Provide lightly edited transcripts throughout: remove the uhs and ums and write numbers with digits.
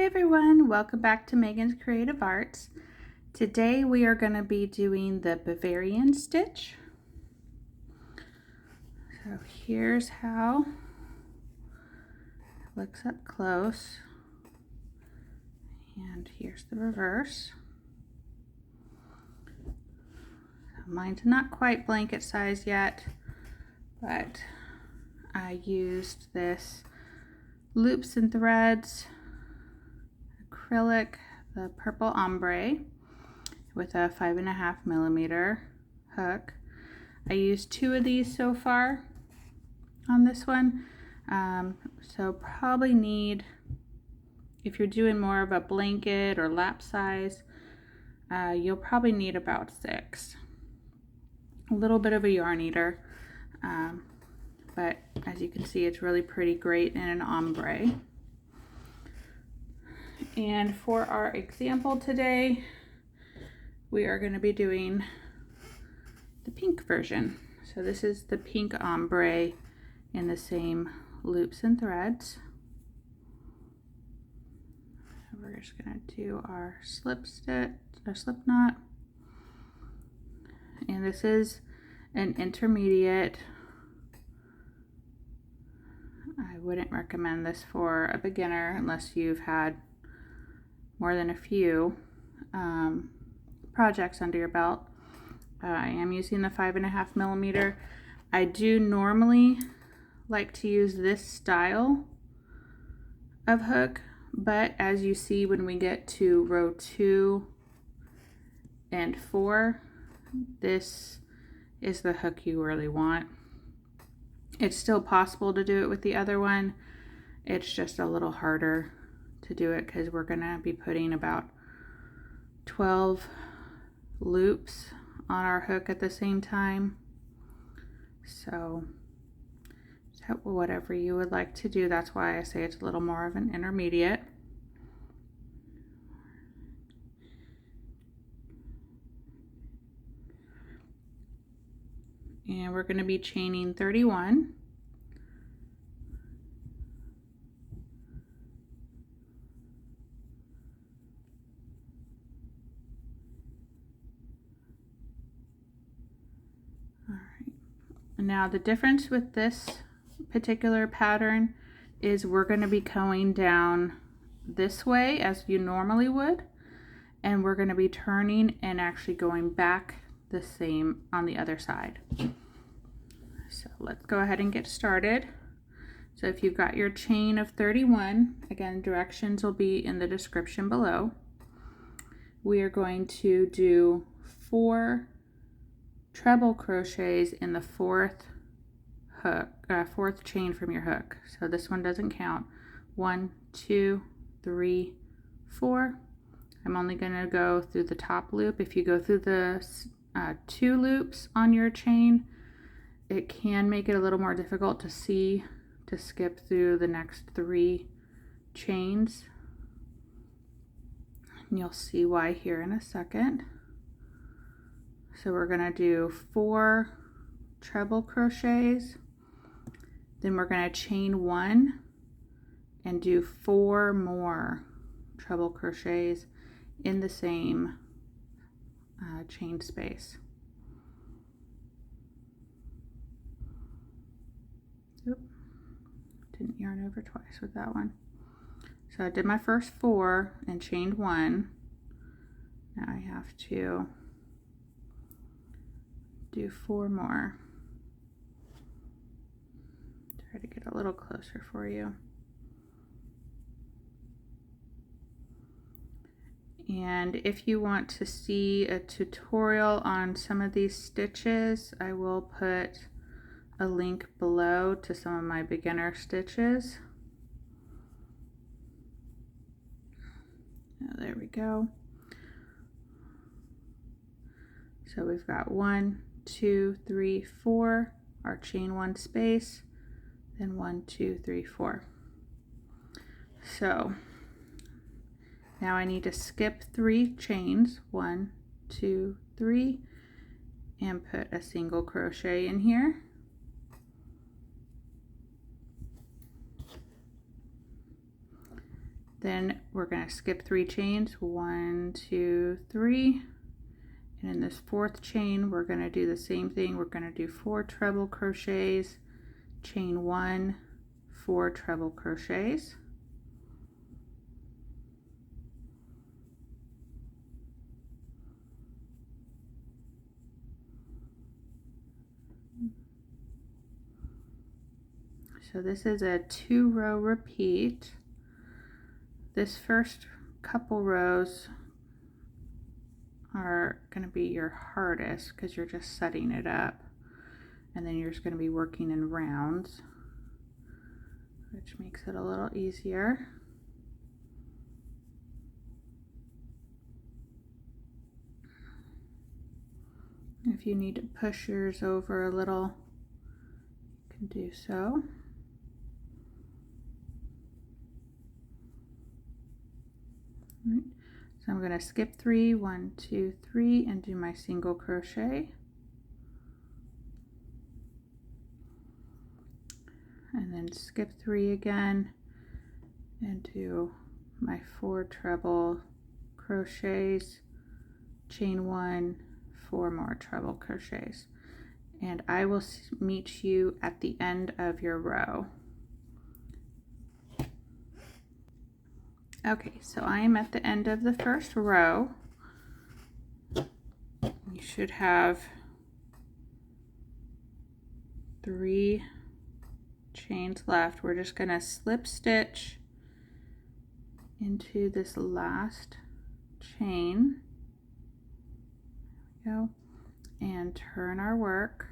Hi everyone, welcome back to Megan's Creative Arts. Today we are going to be doing the Bavarian stitch. So here's how it looks up close, and here's the reverse. Mine's not quite blanket size yet, but I used this loops and threads acrylic, the purple ombre with a 5.5mm hook. I used 2 of these so far on this one, so probably need, if you're doing more of a blanket or lap size, you'll probably need about 6. A little bit of a yarn eater, but as you can see, it's really pretty great in an ombre. And for our example today, we are going to be doing the pink version. So this is the pink ombre in the same loops and threads. So we're just going to do our slip stitch, our slip knot. And this is an intermediate. I wouldn't recommend this for a beginner unless you've had more than a few projects under your belt. I am using the 5.5mm. I do normally like to use this style of hook, but as you see when we get to row 2 and 4, this is the hook you really want. It's still possible to do it with the other one. It's just a little harder to do it because we're going to be putting about 12 loops on our hook at the same time. So whatever you would like to do, that's why I say it's a little more of an intermediate. And we're going to be chaining 31. All right. Now the difference with this particular pattern is we're going to be going down this way as you normally would, and we're going to be turning and actually going back the same on the other side. So let's go ahead and get started. So if you've got your chain of 31, again, directions will be in the description below. We are going to do 4 treble crochets in the 4th hook, 4th chain from your hook. So this one doesn't count. 1, 2, 3, 4. I'm only going to go through the top loop. If you go through the 2 loops on your chain, it can make it a little more difficult to see to skip through the next 3 chains. And you'll see why here in a second. So we're going to do 4 treble crochets, then we're going to chain 1 and do 4 more treble crochets in the same chain space. Oop, didn't yarn over twice with that one. So I did my first 4 and chained 1. Now I have to do 4 more. Try to get a little closer for you. And if you want to see a tutorial on some of these stitches, I will put a link below to some of my beginner stitches. Oh, there we go. So we've got 1, 2, 3, 4, our chain 1 space, then 1, 2, 3, 4. So now I need to skip 3 chains, 1, 2, 3, and put a single crochet in here. Then we're going to skip 3 chains, 1, 2, 3. And in this 4th chain, we're going to do the same thing. We're going to do 4 treble crochets, chain 1, 4 treble crochets. So this is a 2-row repeat. This first couple rows are going to be your hardest because you're just setting it up, and then you're just going to be working in rounds, which makes it a little easier. If you need to push yours over a little, you can do so. Right. So I'm going to skip 3, 1, 2, 3, and do my single crochet. And then skip 3 again and do my 4 treble crochets, chain 1, 4 more treble crochets. And I will meet you at the end of your row. Okay, so I am at the end of the first row. You should have 3 chains left. We're just going to slip stitch into this last chain. There we go. And turn our work.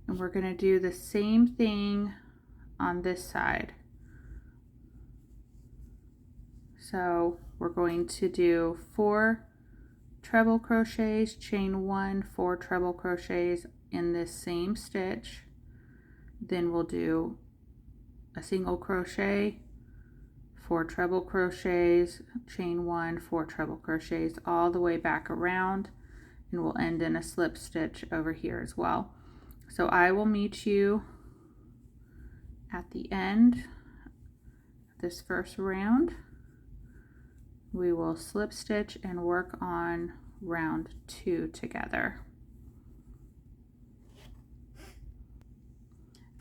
And we're going to do the same thing on this side. So we're going to do 4 treble crochets, chain 1, 4 treble crochets in this same stitch. Then we'll do a single crochet, 4 treble crochets, chain 1, 4 treble crochets all the way back around, and we'll end in a slip stitch over here as well. So I will meet you at the end of this first round. We will slip stitch and work on round 2 together.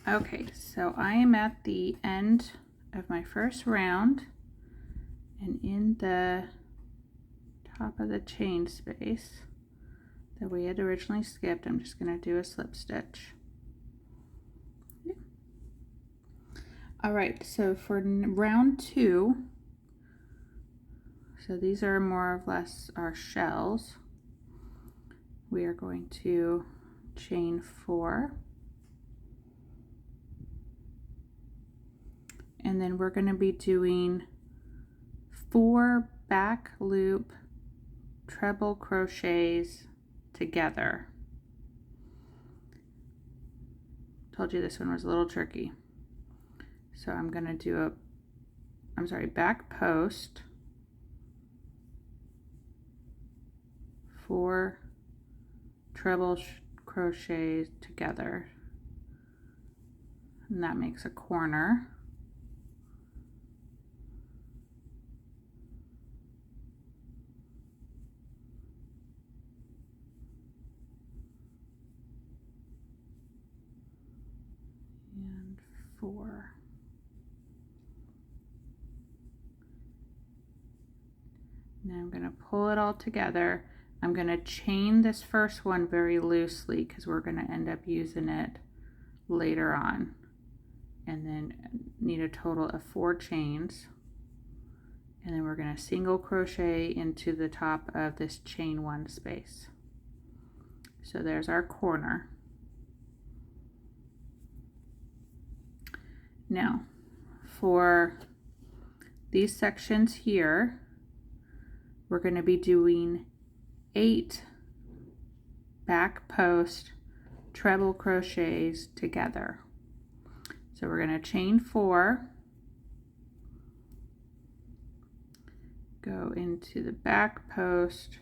Okay, so I am at the end of my first round, and in the top of the chain space that we had originally skipped, I'm just going to do a slip stitch. All right, so for round 2, so these are more or less our shells. We are going to chain 4. And then we're going to be doing 4 back loop treble crochets together. Told you this one was a little tricky. So I'm going to do back post, 4 treble crochets together, and that makes a corner. And 4. Now I'm going to pull it all together. I'm going to chain this first one very loosely because we're going to end up using it later on, and then need a total of 4 chains, and then we're going to single crochet into the top of this chain 1 space. So there's our corner. Now for these sections here, we're going to be doing 8 back post treble crochets together. So we're going to chain 4, go into the back post,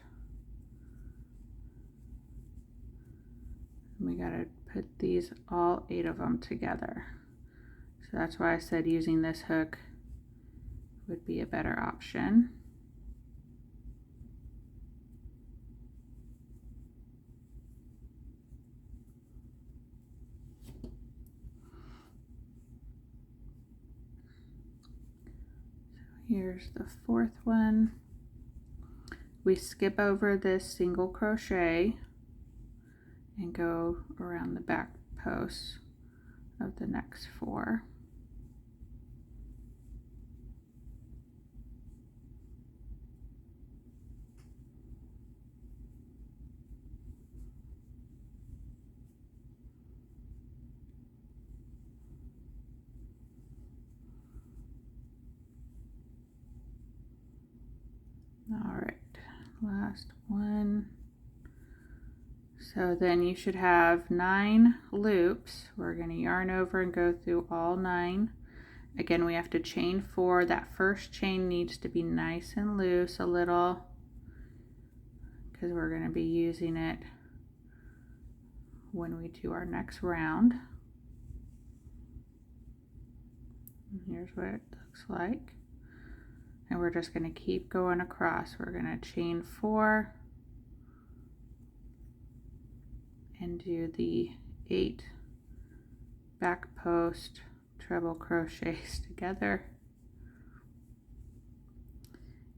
and we got to put these all 8 of them together. So that's why I said using this hook would be a better option. Here's the fourth one. We skip over this single crochet and go around the back posts of the next 4. All right, last one. So then you should have 9 loops. We're going to yarn over and go through all 9. Again, we have to chain 4. That first chain needs to be nice and loose a little because we're going to be using it when we do our next round. And here's what it looks like. And we're just going to keep going across. We're going to chain 4 and do the 8 back post treble crochets together.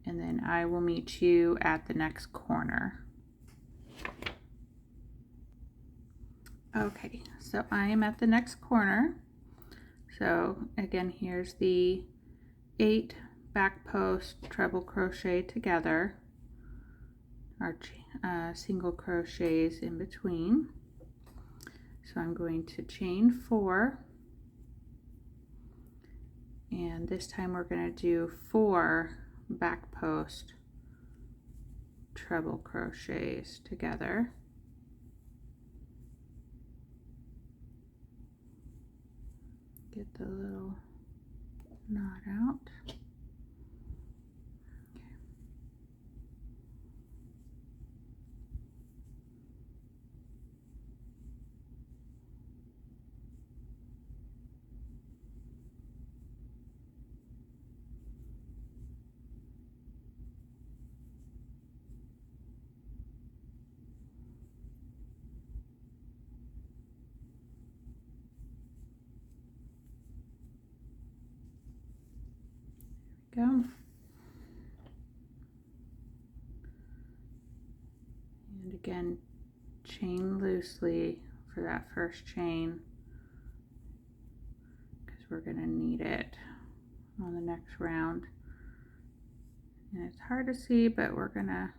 And then I will meet you at the next corner. Okay, so I am at the next corner. So again, here's the 8 back post treble crochet together, our single crochets in between. So I'm going to chain 4, and this time we're going to do 4 back post treble crochets together. Get the little knot out. Go. And again, chain loosely for that first chain because we're going to need it on the next round. And it's hard to see, but we're going to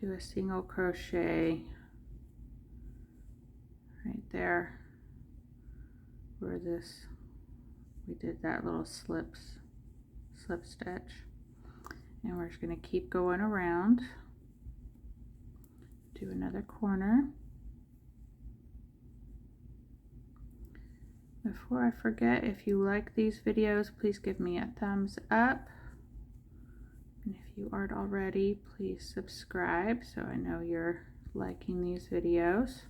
do a single crochet right there where this we did that little slip stitch, and we're just going to keep going around, do another corner. Before I forget, if you like these videos, please give me a thumbs up, and if you aren't already, please subscribe so I know you're liking these videos,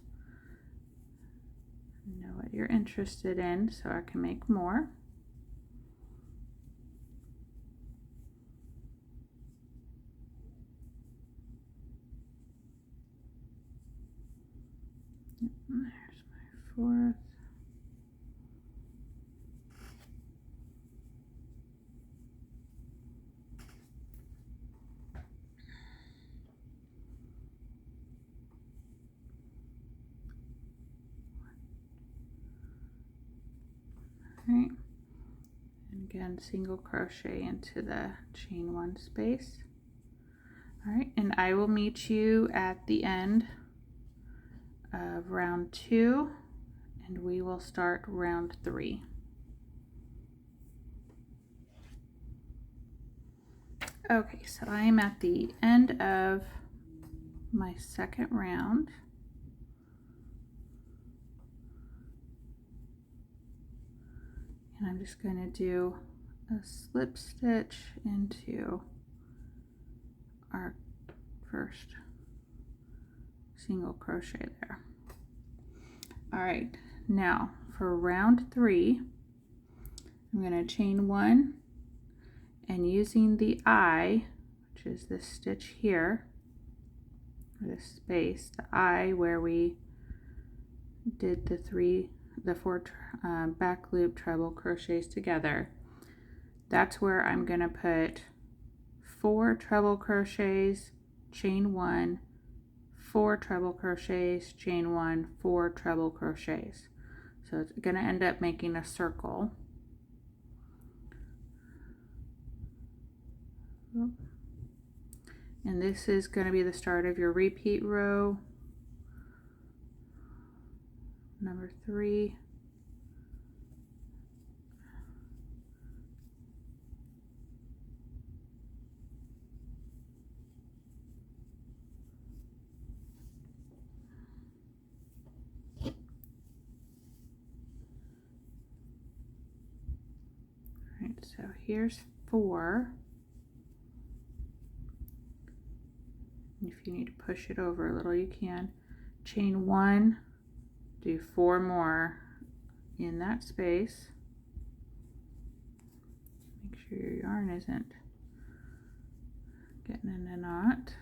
know what you're interested in so I can make more. There's my 4th. All right. And again, single crochet into the chain 1 space. All right, and I will meet you at the end of round 2, and we will start round 3. Okay, so I am at the end of my second round. And I'm just going to do a slip stitch into our first single crochet there. All right, now for round 3, I'm going to chain 1, and using the eye, which is this stitch here, this space, the eye where we did the 4 back loop treble crochets together, that's where I'm going to put 4 treble crochets, chain 1, 4 treble crochets, chain 1, 4 treble crochets. So it's going to end up making a circle. And this is going to be the start of your repeat row number 3. Alright, so here's 4. If you need to push it over a little, you can. Chain 1, do 4 more in that space. Make sure your yarn isn't getting in a knot.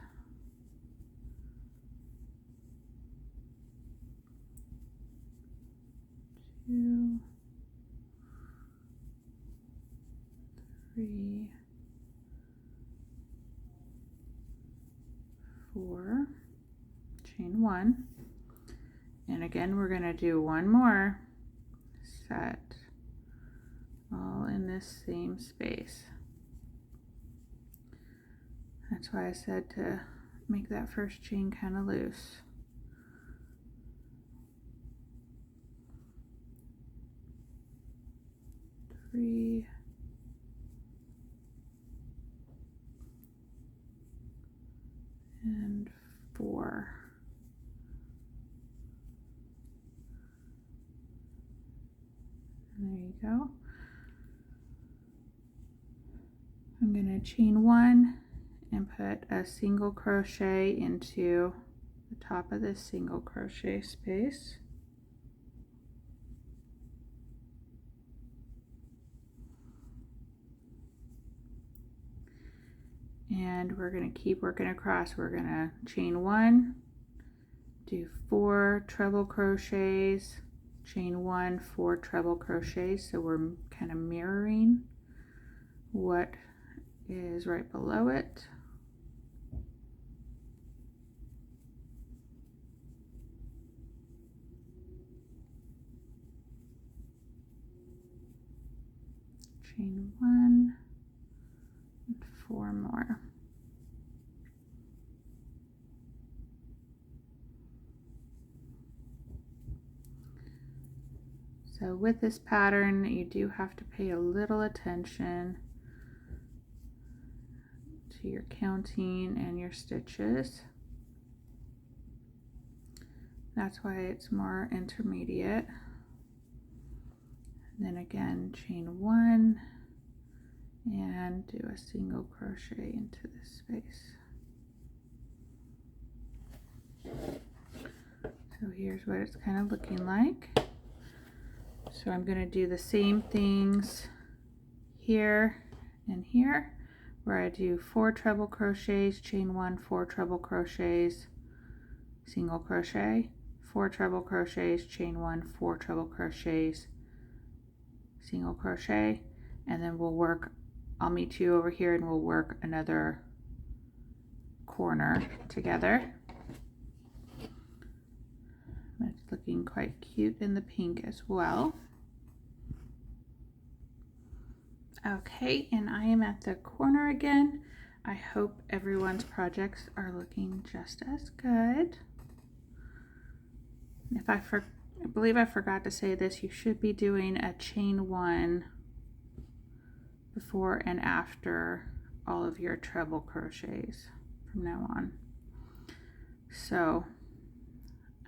Two, 3, 4, chain 1, and again we're going to do 1 more set, all in this same space. That's why I said to make that first chain kind of loose. Three, and 4. And there you go. I'm going to chain 1 and put a single crochet into the top of this single crochet space. And we're going to keep working across. We're going to chain 1, do 4 treble crochets, chain 1, 4 treble crochets. So we're kind of mirroring what is right below it. Chain 1, and 4 more. So with this pattern, you do have to pay a little attention to your counting and your stitches. That's why it's more intermediate. And then again, chain 1 and do a single crochet into this space. So here's what it's kind of looking like. So I'm going to do the same things here and here, where I do 4 treble crochets, chain 1, 4 treble crochets, single crochet, 4 treble crochets, chain 1, 4 treble crochets, single crochet, and then we'll work, I'll meet you over here and we'll work another corner together. It's looking quite cute in the pink as well. Okay, and I am at the corner again. I hope everyone's projects are looking just as good. If I believe I forgot to say this, you should be doing a chain 1 before and after all of your treble crochets from now on. So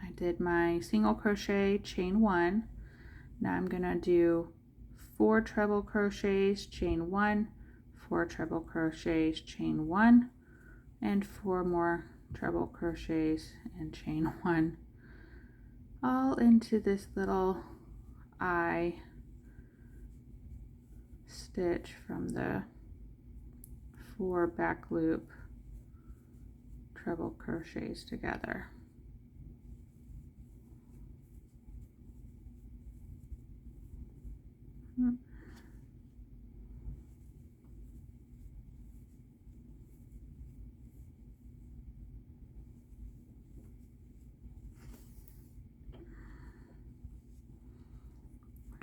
I did my single crochet, chain 1. Now I'm gonna do 4 treble crochets, chain 1, 4 treble crochets, chain 1, and 4 more treble crochets and chain 1, all into this little eye stitch from the 4 back loop treble crochets together.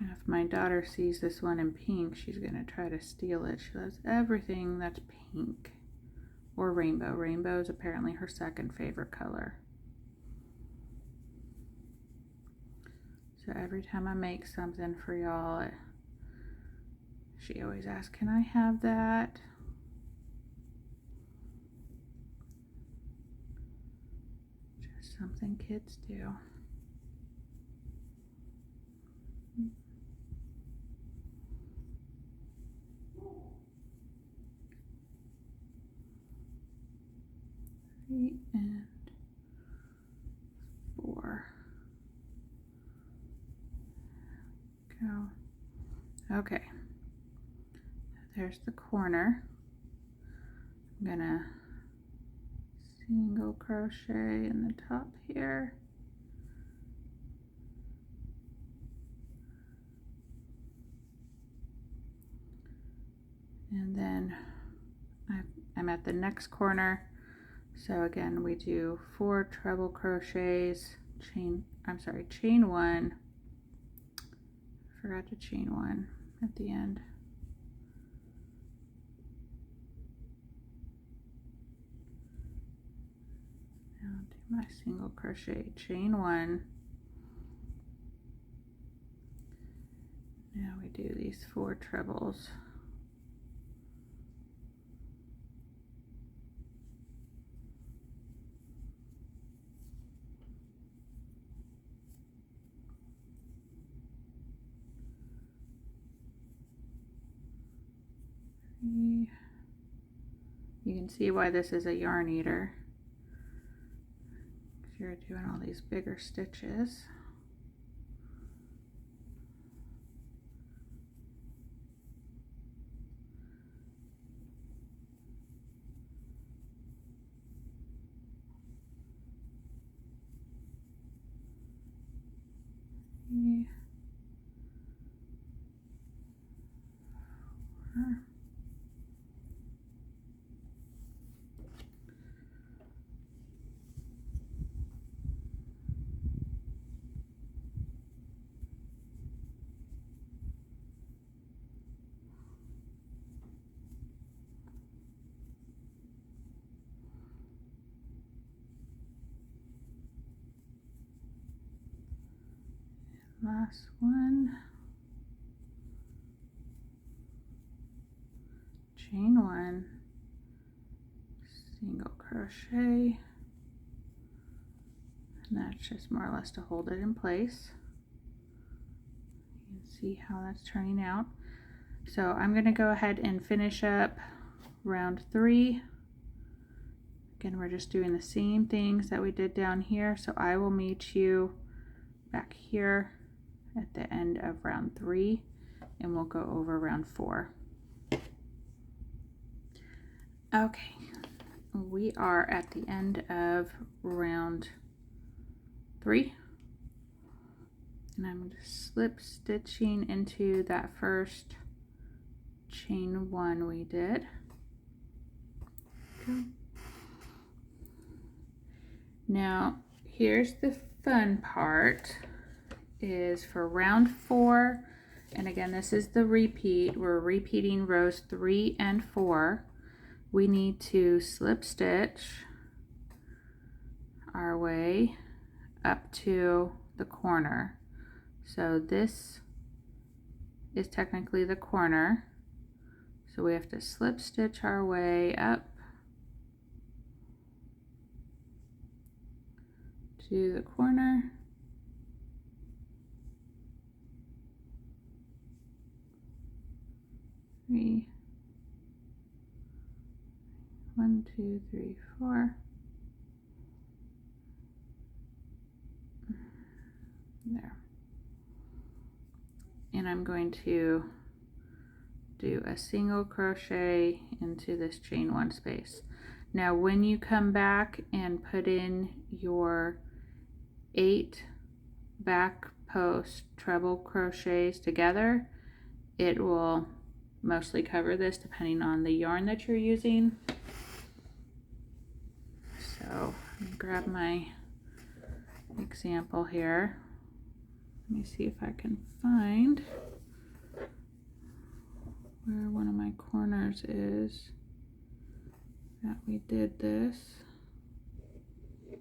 If my daughter sees this one in pink, she's going to try to steal it. She loves everything that's pink or rainbow. Rainbow is apparently her second favorite color. So every time I make something for y'all, she always asks, can I have that? Just something kids do. And 4. Go. Okay. There's the corner. I'm gonna single crochet in the top here. And then I'm at the next corner. So again, we do 4 treble crochets, chain 1. Forgot to chain 1 at the end. Now do my single crochet, chain 1. Now we do these 4 trebles. You can see why this is a yarn eater. You're doing all these bigger stitches. Last one, chain 1, single crochet, and that's just more or less to hold it in place. You can see how that's turning out. So I'm going to go ahead and finish up round 3. Again, we're just doing the same things that we did down here, so I will meet you back here at the end of round 3, and we'll go over round 4. Okay, we are at the end of round 3, and I'm just slip stitching into that first chain 1 we did. Okay. Now here's the fun part, is for round 4, and again this is the repeat, we're repeating rows 3 and 4. We need to slip stitch our way up to the corner. So this is technically the corner, so we have to slip stitch our way up to the corner. Three, 1, 2, 3, 4. There. And I'm going to do a single crochet into this chain one space. Now when you come back and put in your 8 back post treble crochets together, it will mostly cover this depending on the yarn that you're using. So let me grab my example here. Let me see if I can find where one of my corners is that we did this to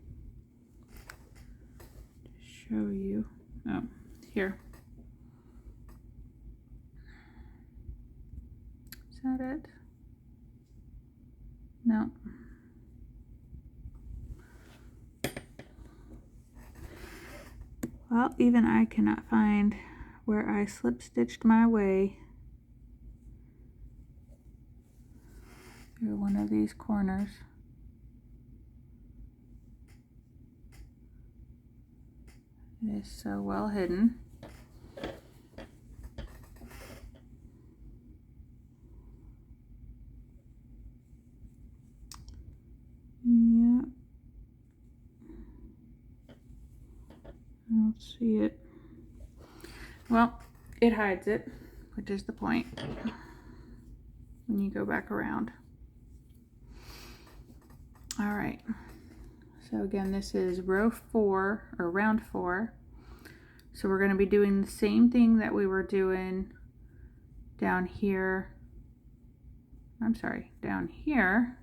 show you. Oh, here. Is that it? No. Well, even I cannot find where I slip stitched my way through one of these corners. It is so well hidden. Yeah. I don't see it. Well, it hides it, which is the point when you go back around. All right, so again, this is row 4 or round 4. So we're going to be doing the same thing that we were doing down here. Down here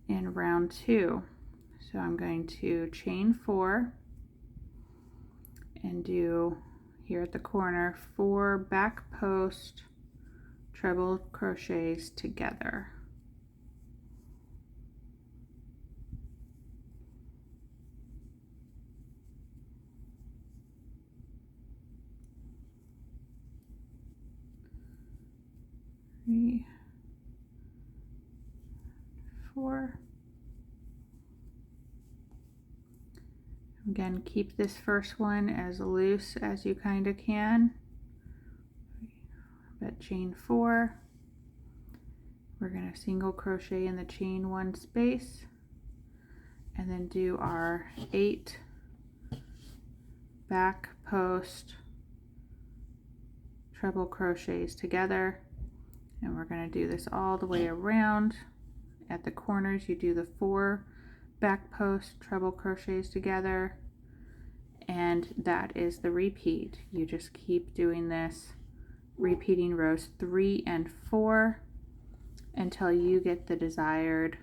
in round 2. So I'm going to chain 4 and do here at the corner 4 back post treble crochets together. Three, 4. Again, keep this first one as loose as you kind of can. But chain 4. We're going to single crochet in the chain 1 space and then do our 8 back post treble crochets together, and we're going to do this all the way around. At the corners you do the 4 back post treble crochets together, and that is the repeat. You just keep doing this, repeating rows 3 and 4 until you get the desired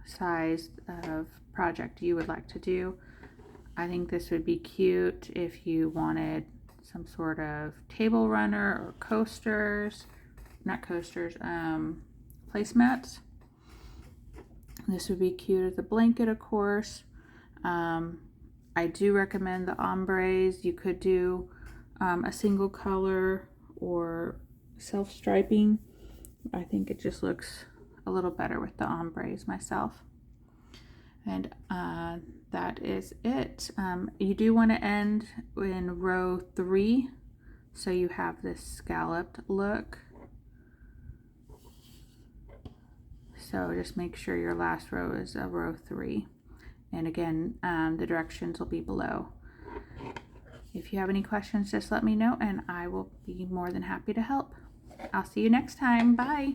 size of project you would like to do. I think this would be cute if you wanted some sort of table runner or coasters, not coasters, placemats. This would be cute as a blanket, of course. I do recommend the ombres. You could do a single color or self-striping. I think it just looks a little better with the ombres myself. And that is it. You do want to end in row 3 so you have this scalloped look. So just make sure your last row is a row 3. And again, the directions will be below. If you have any questions, just let me know and I will be more than happy to help. I'll see you next time. Bye.